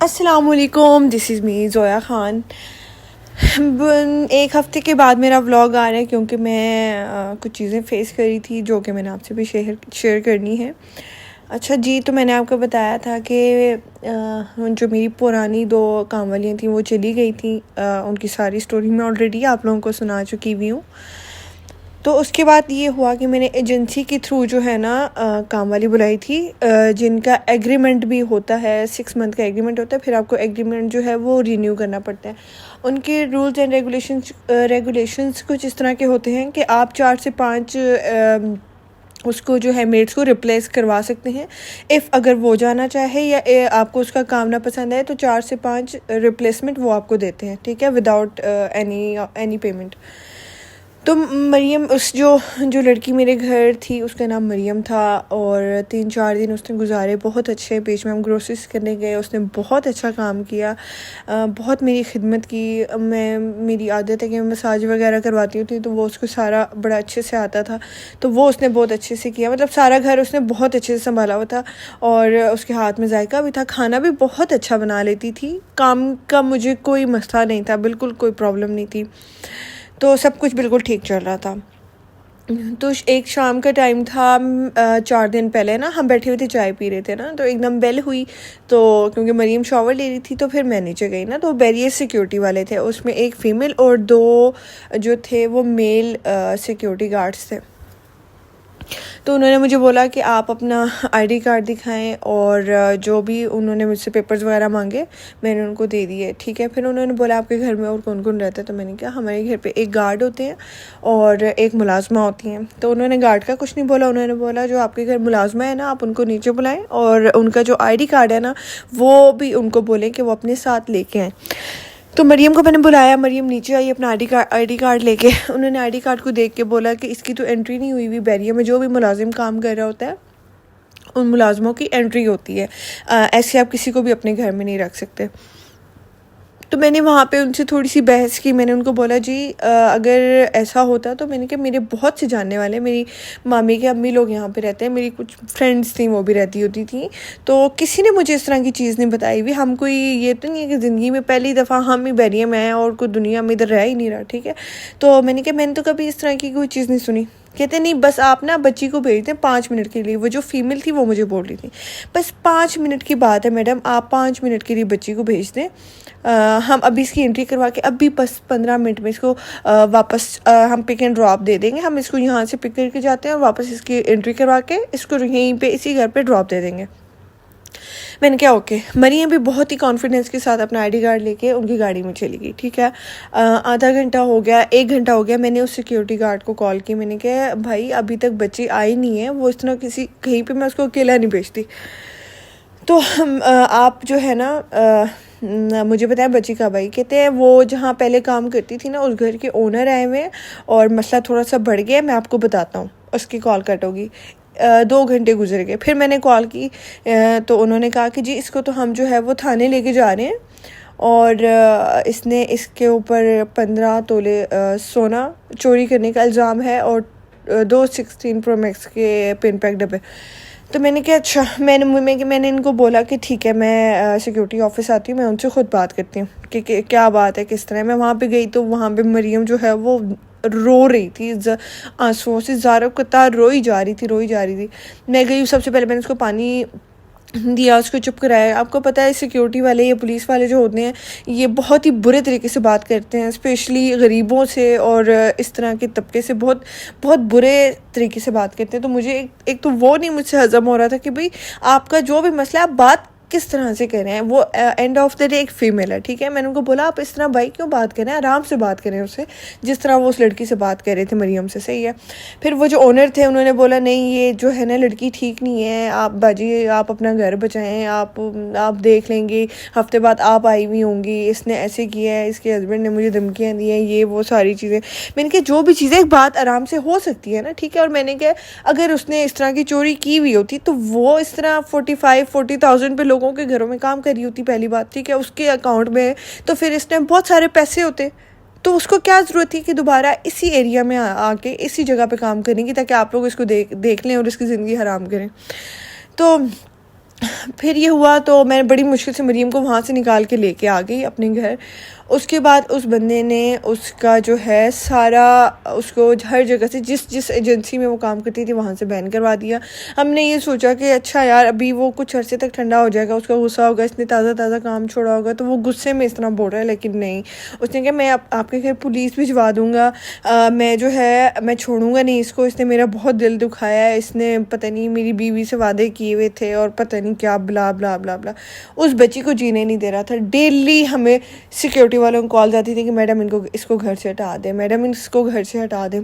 अस्सलामुअलैकुम, this is me Zoya Khan. एक हफ़्ते के बाद मेरा व्लॉग आ रहा है क्योंकि मैं कुछ चीज़ें फ़ेस करी थी जो कि मैंने आपसे भी शेयर करनी है। अच्छा जी, तो मैंने आपको बताया था कि जो मेरी पुरानी 2 काम वालियाँ थीं वो चली गई थीं। उनकी सारी स्टोरी मैं ऑलरेडी आप लोगों को सुना चुकी हुई हूँ। तो उसके बाद ये हुआ कि मैंने एजेंसी के थ्रू जो है ना काम वाली बुलाई थी, जिनका एग्रीमेंट भी होता है, 6 मंथ का एग्रीमेंट होता है। फिर आपको एग्रीमेंट जो है वो रिन्यू करना पड़ता है। उनके रूल्स एंड रेगुलेशंस कुछ इस तरह के होते हैं कि आप 4 से 5 उसको जो है मेड्स को रिप्लेस करवा सकते हैं। इफ़ अगर वो जाना चाहे या आपको उसका काम ना पसंद आए तो 4 से 5 रिप्लेसमेंट वो आपको देते हैं, ठीक है, विदाउट एनी पेमेंट। तो मरियम, जो लड़की मेरे घर थी उसका नाम मरियम था और 3-4 दिन उसने गुजारे बहुत अच्छे। बीच में हम ग्रोसरीज करने गए, उसने बहुत अच्छा काम किया, बहुत मेरी खिदमत की। मेरी आदत है कि मैं मसाज वगैरह करवाती होती तो वो उसको सारा बड़ा अच्छे से आता था, तो वो उसने बहुत अच्छे से किया। मतलब सारा घर उसने बहुत अच्छे से संभाला हुआ था और उसके हाथ में जायका भी था। खाना भी बहुत अच्छा बना लेती थी। काम का मुझे कोई मसला नहीं था, बिल्कुल कोई प्रॉब्लम नहीं थी। तो सब कुछ बिल्कुल ठीक चल रहा था। तो एक शाम का टाइम था, 4 दिन पहले ना हम बैठे हुए थे, चाय पी रहे थे ना, तो एकदम बेल हुई। तो क्योंकि मरीम शॉवर ले रही थी तो फिर मैं नीचे गई ना, तो बैरियर सिक्योरिटी वाले थे, उसमें एक फ़ीमेल और 2 जो थे वो मेल सिक्योरिटी गार्ड्स थे। तो उन्होंने मुझे बोला कि आप अपना आईडी कार्ड दिखाएं और जो भी उन्होंने मुझसे पेपर्स वगैरह मांगे मैंने उनको दे दिए, ठीक है। फिर उन्होंने बोला आपके घर में और कौन कौन रहता है, तो मैंने कहा हमारे घर पे एक गार्ड होते हैं और एक मुलाजमा होती हैं। तो उन्होंने गार्ड का कुछ नहीं बोला, उन्होंने बोला जो आपके घर मुलाजमा है ना आप उनको नीचे बुलाएं और उनका जो आई कार्ड है ना वो भी उनको बोलें कि वो अपने साथ लेके आएँ। तो मरियम को मैंने बुलाया, मरियम नीचे आई अपना आईडी कार्ड लेके। उन्होंने आईडी कार्ड को देख के बोला कि इसकी तो एंट्री नहीं हुई बैरियर में। जो भी मुलाजिम काम कर रहा होता है उन मुलाजमों की एंट्री होती है, ऐसे आप किसी को भी अपने घर में नहीं रख सकते। तो मैंने वहाँ पे उनसे थोड़ी सी बहस की। मैंने उनको बोला जी अगर ऐसा होता तो मैंने कहा मेरे बहुत से जानने वाले, मेरी मामी के अम्मी लोग यहाँ पे रहते हैं, मेरी कुछ फ्रेंड्स थी वो भी रहती होती थी, तो किसी ने मुझे इस तरह की चीज़ नहीं बताई हुई। हम कोई ये तो नहीं है कि ज़िंदगी में पहली दफ़ा हम ही बैरियर में हैं और कोई दुनिया में इधर रह ही नहीं रहा, ठीक है। तो मैंने कहा मैंने तो कभी इस तरह की कोई चीज़ नहीं सुनी। कहते नहीं, बस आप ना बच्ची को भेज दें 5 मिनट के लिए। वो जो फीमेल थी वो मुझे बोल रही थी बस 5 मिनट की बात है मैडम, आप 5 मिनट के लिए बच्ची को भेज दें। हम अभी इसकी एंट्री करवा के अभी बस 15 मिनट में इसको वापस हम पिक एंड ड्रॉप दे देंगे। हम इसको यहाँ से पिक करके जाते हैं और वापस इसकी एंट्री करवा के इसको यहीं पे इसी घर पे ड्रॉप दे देंगे। मैंने क्या ओके। मरियम भी बहुत ही कॉन्फिडेंस के साथ अपना आईडी कार्ड लेके उनकी गाड़ी में चली गई, ठीक है। आधा घंटा हो गया, 1 घंटा हो गया, मैंने उस सिक्योरिटी गार्ड को कॉल की। मैंने कहा भाई अभी तक बच्ची आई नहीं है, वो इस तरह किसी कहीं पे मैं उसको अकेला नहीं भेजती, तो आप जो है ना मुझे बताया बच्ची का भाई। कहते हैं वो जहाँ पहले काम करती थी ना उस घर के ओनर आए हुए हैं और मसला थोड़ा सा बढ़ गया, मैं आपको बताता हूँ। उसकी कॉल कट होगी। 2 घंटे गुजर गए, फिर मैंने कॉल की तो उन्होंने कहा कि जी इसको तो हम जो है वो थाने लेके जा रहे हैं और इसने इसके ऊपर 15 तोले सोना चोरी करने का इल्ज़ाम है और 2 16 प्रो मैक्स के पिन पैक डब्बे। तो मैंने कहा अच्छा, मैंने इनको बोला कि ठीक है मैं सिक्योरिटी ऑफिस आती हूँ, मैं उनसे ख़ुद बात करती हूँ कि क्या बात है, किस तरह। मैं वहाँ पे गई तो वहाँ पे मरियम जो है वो रो रही थी, आंसुओं से ज़ारा कतार रोई जा रही थी। मैं गई, सबसे पहले मैंने उसको पानी दिया, उसको चुप कराया। आपको पता है सिक्योरिटी वाले या पुलिस वाले जो होते हैं ये बहुत ही बुरे तरीके से बात करते हैं, स्पेशली गरीबों से और इस तरह के तबके से बहुत बहुत बुरे तरीके से बात करते हैं। तो मुझे एक तो वो नहीं मुझसे हज़म हो रहा था कि भाई आपका जो भी मसला है आप बात किस तरह से करें। वो एंड ऑफ द डे एक फ़ीमेल है, ठीक है। मैंने उनको बोला आप इस तरह भाई क्यों बात करें, आराम से बात करें उससे जिस तरह वो उस लड़की से बात कर रहे थे मरियम से, सही है। फिर वो जो ओनर थे उन्होंने बोला नहीं ये जो है ना लड़की ठीक नहीं है, आप बाजी आप अपना घर बचाएं, आप देख लेंगे, हफ्ते बाद आप आई हुई होंगी, इसने ऐसे किया है, इसके हस्बैंड ने मुझे धमकियाँ दी हैं, ये वो सारी चीज़ें। मैंने कहा जो भी चीज़ें एक बात आराम से हो सकती है ना, ठीक है। और मैंने कहा अगर उसने इस तरह की चोरी की हुई होती तो वो इस तरह 40,000 पे लोगों के घरों में काम कर रही होती, पहली बात, ठीक है, उसके अकाउंट में तो फिर इसने बहुत सारे पैसे होते, तो उसको क्या ज़रूरत थी कि दोबारा इसी एरिया में आके इसी जगह पे काम करने की ताकि आप लोग इसको देख लें और इसकी ज़िंदगी हराम करें। तो फिर ये हुआ तो मैं बड़ी मुश्किल से मरीम को वहाँ से निकाल के लेके आ गई अपने घर। उसके बाद उस बंदे ने उसका जो है सारा उसको हर जगह से जिस जिस एजेंसी में वो काम करती थी वहाँ से बैन करवा दिया। हमने ये सोचा कि अच्छा यार अभी वो कुछ अरसे तक ठंडा हो जाएगा, उसका गुस्सा होगा, इसने ताज़ा ताज़ा काम छोड़ा होगा तो वो गुस्से में इस तरह बोल रहा है। लेकिन नहीं, उसने कहा मैं आपके घर पुलिस भिजवा दूँगा, मैं जो है मैं छोड़ूंगा नहीं इसको, इसने मेरा बहुत दिल दुखाया है, इसने पता नहीं मेरी बीवी से वादे किए हुए थे और पता नहीं क्या ब्ला ब्ला ब्ला ब्ला। उस बच्ची को जीने नहीं दे रहा था। डेली हमें सिक्योरिटी वालों को कॉल जाती थी कि मैडम इसको घर से हटा दें, मैडम इसको घर से हटा दें।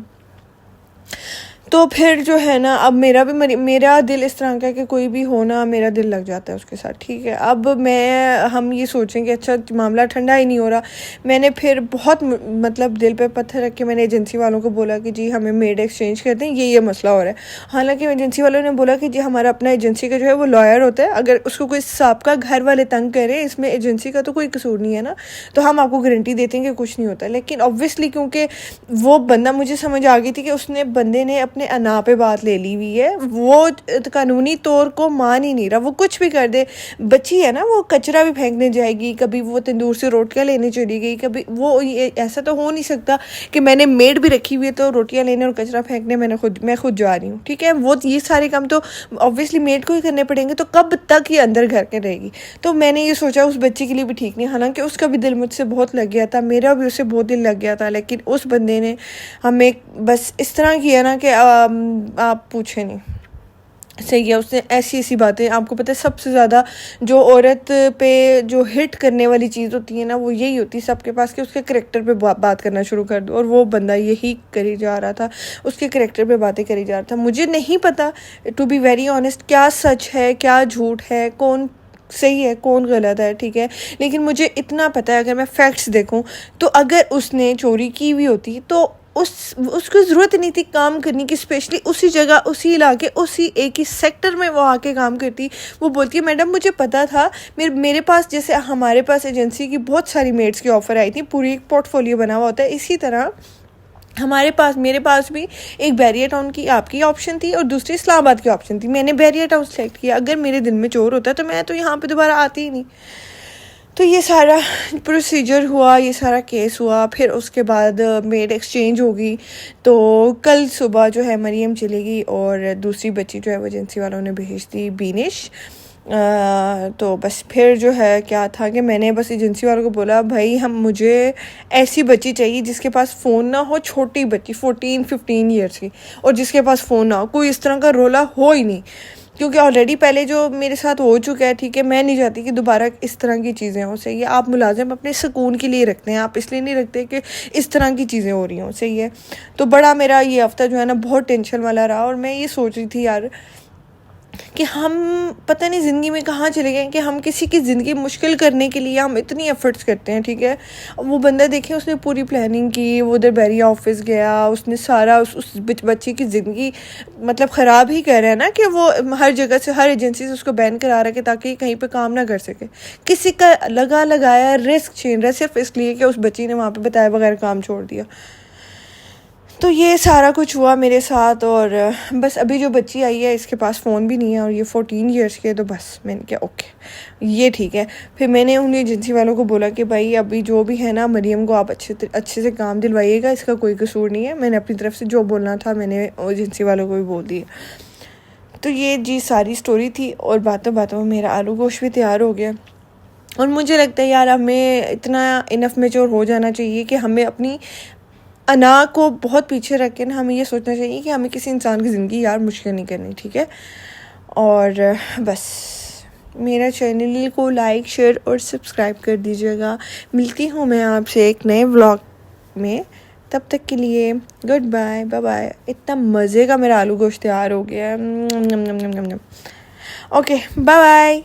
तो फिर जो है ना, अब मेरा दिल इस तरह का है कि कोई भी हो ना, मेरा दिल लग जाता है उसके साथ, ठीक है। अब हम ये सोचें कि अच्छा मामला ठंडा ही नहीं हो रहा। मैंने फिर बहुत मतलब दिल पे पत्थर रख के मैंने एजेंसी वालों को बोला कि जी हमें मेड एक्सचेंज कर दें, ये मसला हो रहा है। हालांकि एजेंसी वालों ने बोला कि जी हमारा अपना एजेंसी का जो है वो लॉयर होता है, अगर उसको कोई सबका घर वाले तंग करें इसमें एजेंसी का तो कोई कसूर नहीं है ना, तो हम आपको गारंटी देते हैं कि कुछ नहीं होता। लेकिन ऑब्वियसली क्योंकि वो बंदा, मुझे समझ आ गई थी कि बंदे ने अपने अना पे बात ले ली हुई है, वो कानूनी तौर को मान ही नहीं रहा। वो कुछ भी कर दे, बच्ची है ना, वो कचरा भी फेंकने जाएगी, कभी वो तंदूर से रोटियां लेने चली गई, कभी वो ऐसा तो हो नहीं सकता कि मैंने मेड भी रखी हुई है तो रोटियां लेने और कचरा फेंकने मैं खुद जा रही हूँ, ठीक है। वो ये सारे काम तो ऑब्वियसली मेड को ही करने पड़ेंगे, तो कब तक ये अंदर घर के रहेगी। तो मैंने ये सोचा उस बच्ची के लिए भी ठीक नहीं। हालांकि उसका भी दिल मुझसे बहुत लग गया था, मेरा भी उससे बहुत दिल लग गया था, लेकिन उस बंदे ने हमें बस इस तरह किया ना कि आप पूछे नहीं। सही है, उसने ऐसी बातें, आपको पता है सबसे ज़्यादा जो औरत पे जो हिट करने वाली चीज़ होती है ना, वो यही होती है सबके पास कि उसके करैक्टर पे बात करना शुरू कर दो। और वो बंदा यही करी जा रहा था, उसके करैक्टर पे बातें करी जा रहा था। मुझे नहीं पता टू बी वेरी ऑनेस्ट क्या सच है क्या झूठ है, कौन सही है कौन गलत है, ठीक है। लेकिन मुझे इतना पता है, अगर मैं फैक्ट्स देखूं तो अगर उसने चोरी की हुई होती तो उसको ज़रूरत नहीं थी काम करने की, स्पेशली उसी जगह उसी इलाके उसी एक ही सेक्टर में वो आके काम करती। वो बोलती है मैडम मुझे पता था, मेरे पास, जैसे हमारे पास एजेंसी की बहुत सारी मेड्स की ऑफ़र आई थी, पूरी एक पोर्टफोलियो बना हुआ होता है, इसी तरह मेरे पास भी एक बैरियर टाउन की आपकी ऑप्शन थी और दूसरी इस्लामाबाद की ऑप्शन थी। मैंने बैरियर टाउन सेलेक्ट किया। अगर मेरे दिल में चोर होता तो मैं तो यहाँ पे दोबारा आती ही नहीं। तो ये सारा प्रोसीजर हुआ, ये सारा केस हुआ। फिर उसके बाद मेड एक्सचेंज होगी। तो कल सुबह जो है मरियम चली गई और दूसरी बच्ची जो है वो एजेंसी वालों ने भेज दी, बीनिश। तो बस फिर जो है क्या था कि मैंने बस एजेंसी वालों को बोला भाई मुझे ऐसी बच्ची चाहिए जिसके पास फ़ोन ना हो, छोटी बच्ची 14-15 ईयर्स की, और जिसके पास फ़ोन ना हो, कोई इस तरह का रोला हो ही नहीं, क्योंकि ऑलरेडी पहले जो मेरे साथ हो चुका है, ठीक है। मैं नहीं चाहती कि दोबारा इस तरह की चीज़ें हो। सही है, आप मुलाजिम अपने सुकून के लिए रखते हैं, आप इसलिए नहीं रखते कि इस तरह की चीज़ें हो रही हों। सही है। तो बड़ा मेरा ये हफ्ता जो है ना बहुत टेंशन वाला रहा, और मैं ये सोच रही थी यार कि हम पता नहीं ज़िंदगी में कहाँ चले गए कि हम किसी की ज़िंदगी मुश्किल करने के लिए हम इतनी एफ़र्ट्स करते हैं, ठीक है। वो बंदा देखें, उसने पूरी प्लानिंग की, वो उधर बैरिया ऑफिस गया, उसने सारा उस बच्ची की ज़िंदगी मतलब ख़राब ही कर रहा है ना, कि वो हर जगह से हर एजेंसी से उसको बैन करा रहा है कि ताकि कहीं पर काम ना कर सके। किसी का लगाया रिस्क छीन रहा है सिर्फ इसलिए कि उस बच्ची ने वहाँ पर बताए बगैर काम छोड़ दिया। तो ये सारा कुछ हुआ मेरे साथ। और बस अभी जो बच्ची आई है इसके पास फ़ोन भी नहीं है और ये 14 ईयर्स के, तो बस मैंने कहा ओके ये ठीक है। फिर मैंने उन एजेंसी वालों को बोला कि भाई अभी जो भी है ना, मरियम को आप अच्छे से काम दिलवाइएगा, इसका कोई कसूर नहीं है। मैंने अपनी तरफ से जो बोलना था मैंने एजेंसी वालों को भी बोल दिया। तो ये जी सारी स्टोरी थी, और बातों में मेरा आलू गोश्त भी तैयार हो गया। और मुझे लगता है यार हमें इतना इनफ मैच्योर हो जाना चाहिए कि हमें अपनी अना को बहुत पीछे रख के ना हमें ये सोचना चाहिए कि हमें किसी इंसान की ज़िंदगी यार मुश्किल नहीं करनी, ठीक है। और बस मेरा चैनल को लाइक शेयर और सब्सक्राइब कर दीजिएगा। मिलती हूँ मैं आपसे एक नए व्लॉग में, तब तक के लिए गुड बाय, बाय बाय। इतना मज़े का मेरा आलू गोश्त तैयार हो गया। Okay bye bye.